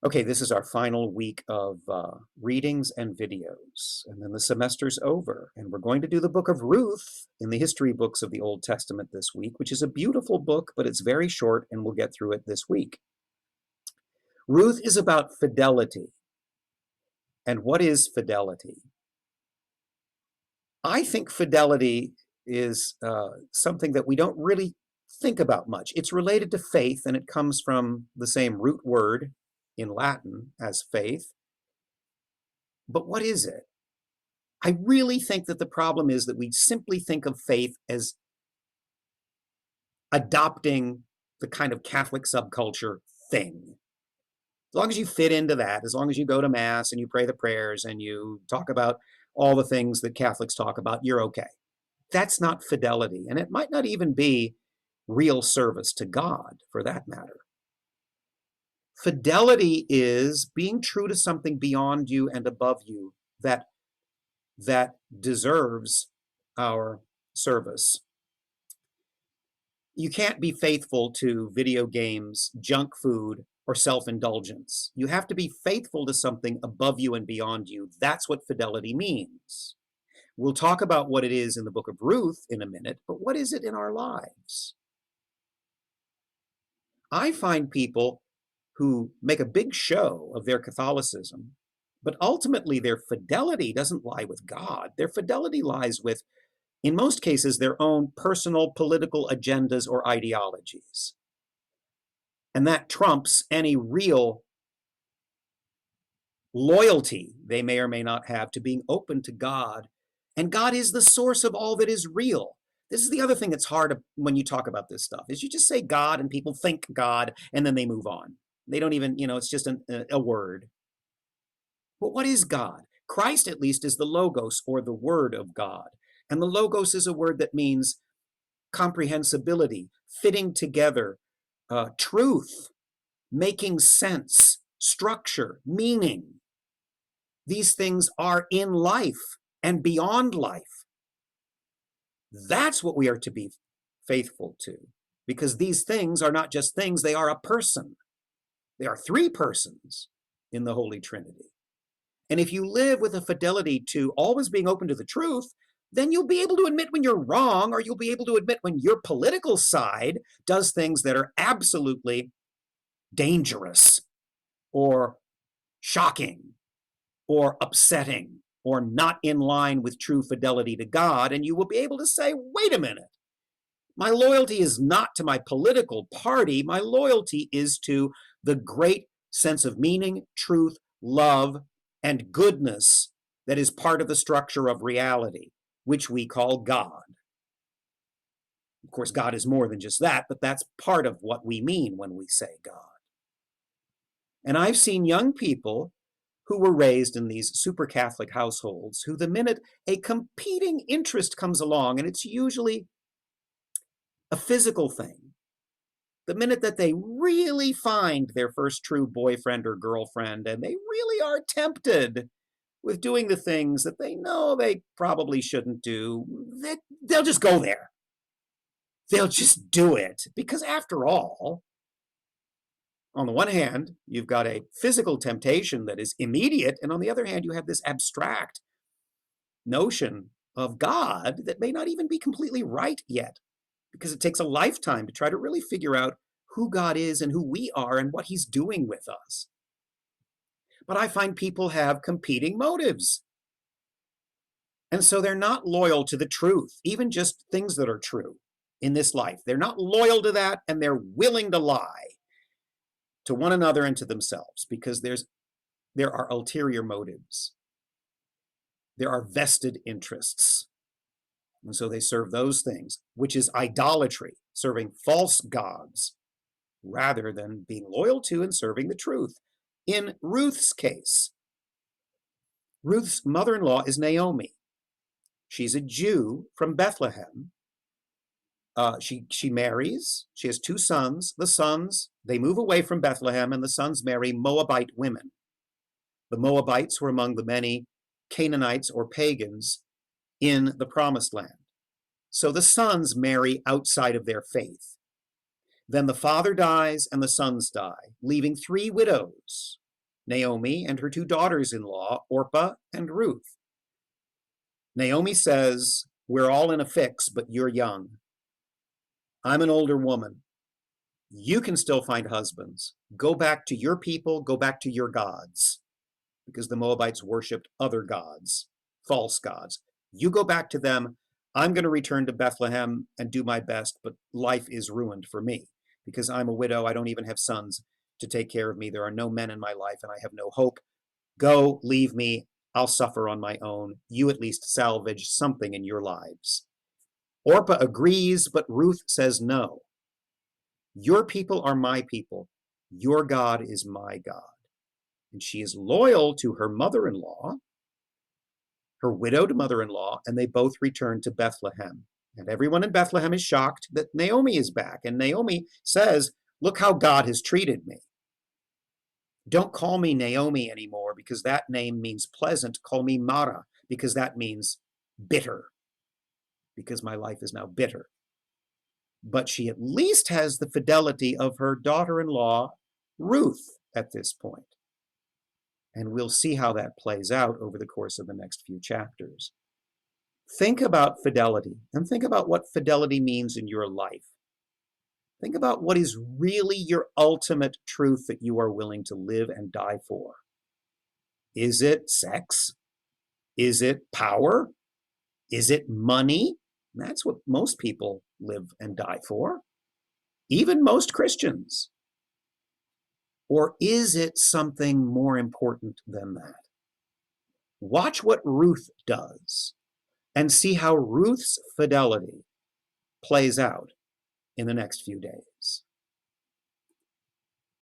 Okay, this is our final week of readings and videos, and then the semester's over. And we're going to do the book of Ruth in the history books of the Old Testament this week, which is a beautiful book, but it's very short, and we'll get through it this week. Ruth is about fidelity. And what is fidelity? I think fidelity is something that we don't really think about much. It's related to faith, and it comes from the same root word in Latin as faith. But what is it? I really think that the problem is that we simply think of faith as adopting the kind of Catholic subculture thing. As long as you fit into that, as long as you go to Mass and you pray the prayers and you talk about all the things that Catholics talk about, you're okay. That's not fidelity, and it might not even be real service to God, for that matter. Fidelity is being true to something beyond you and above you that deserves our service. You can't be faithful to video games, junk food, or self-indulgence. You have to be faithful to something above you and beyond you. That's what fidelity means. We'll talk about what it is in the book of Ruth in a minute, but what is it in our lives? I find people who make a big show of their Catholicism, but ultimately their fidelity doesn't lie with God. Their fidelity lies with, in most cases, their own personal political agendas or ideologies. And that trumps any real loyalty they may or may not have to being open to God. And God is the source of all that is real. This is the other thing that's hard when you talk about this stuff, is you just say God and people think God and then they move on. They don't even, it's just a word. But what is God? Christ, at least, is the Logos, or the Word of God. And the Logos is a word that means comprehensibility, fitting together, truth, making sense, structure, meaning. These things are in life and beyond life. That's what we are to be faithful to, because these things are not just things, they are a person. They are three persons in the Holy Trinity. And if you live with a fidelity to always being open to the truth, then you'll be able to admit when you're wrong, or you'll be able to admit when your political side does things that are absolutely dangerous or shocking or upsetting or not in line with true fidelity to God. And you will be able to say, wait a minute, my loyalty is not to my political party. My loyalty is to the great sense of meaning, truth, love, and goodness that is part of the structure of reality, which we call God. Of course, God is more than just that, but that's part of what we mean when we say God. And I've seen young people who were raised in these super Catholic households who, the minute a competing interest comes along, and it's usually a physical thing, the minute that they really find their first true boyfriend or girlfriend, and they really are tempted with doing the things that they know they probably shouldn't do, they'll just go there. They'll just do it. Because after all, on the one hand, you've got a physical temptation that is immediate, and on the other hand, you have this abstract notion of God that may not even be completely right yet, because it takes a lifetime to try to really figure out who God is and who we are and what he's doing with us. But I find people have competing motives. And so they're not loyal to the truth, even just things that are true in this life. They're not loyal to that, and they're willing to lie to one another and to themselves, because there are ulterior motives. There are vested interests. And so they serve those things, which is idolatry, serving false gods, rather than being loyal to and serving the truth. In Ruth's case, Ruth's mother-in-law is Naomi. She's a Jew from Bethlehem. She marries. She has two sons. The sons, they move away from Bethlehem, and the sons marry Moabite women. The Moabites were among the many Canaanites or pagans in the Promised Land. So the sons marry outside of their faith. Then the father dies and the sons die, leaving three widows. Naomi and her two daughters-in-law, Orpah and Ruth. Naomi says, we're all in a fix, but you're young. I'm an older woman. You can still find husbands. Go back to your people, go back to your gods, because the Moabites worshipped other gods, false gods. You go back to them. I'm going to return to Bethlehem and do my best, but life is ruined for me because I'm a widow. I don't even have sons to take care of me. There are no men in my life, and I have no hope. Go, leave me. I'll suffer on my own. You at least salvage something in your lives. Orpah agrees, but Ruth says no. Your people are my people. Your God is my God. And she is loyal to her mother-in-law, her widowed mother-in-law, and they both return to Bethlehem. And everyone in Bethlehem is shocked that Naomi is back. And Naomi says, look how God has treated me. Don't call me Naomi anymore because that name means pleasant. Call me Mara because that means bitter, because my life is now bitter. But she at least has the fidelity of her daughter-in-law, Ruth, at this point. And we'll see how that plays out over the course of the next few chapters. Think about fidelity and think about what fidelity means in your life. Think about what is really your ultimate truth that you are willing to live and die for. Is it sex? Is it power? Is it money? That's what most people live and die for, even most Christians. Or is it something more important than that? Watch what Ruth does and see how Ruth's fidelity plays out in the next few days.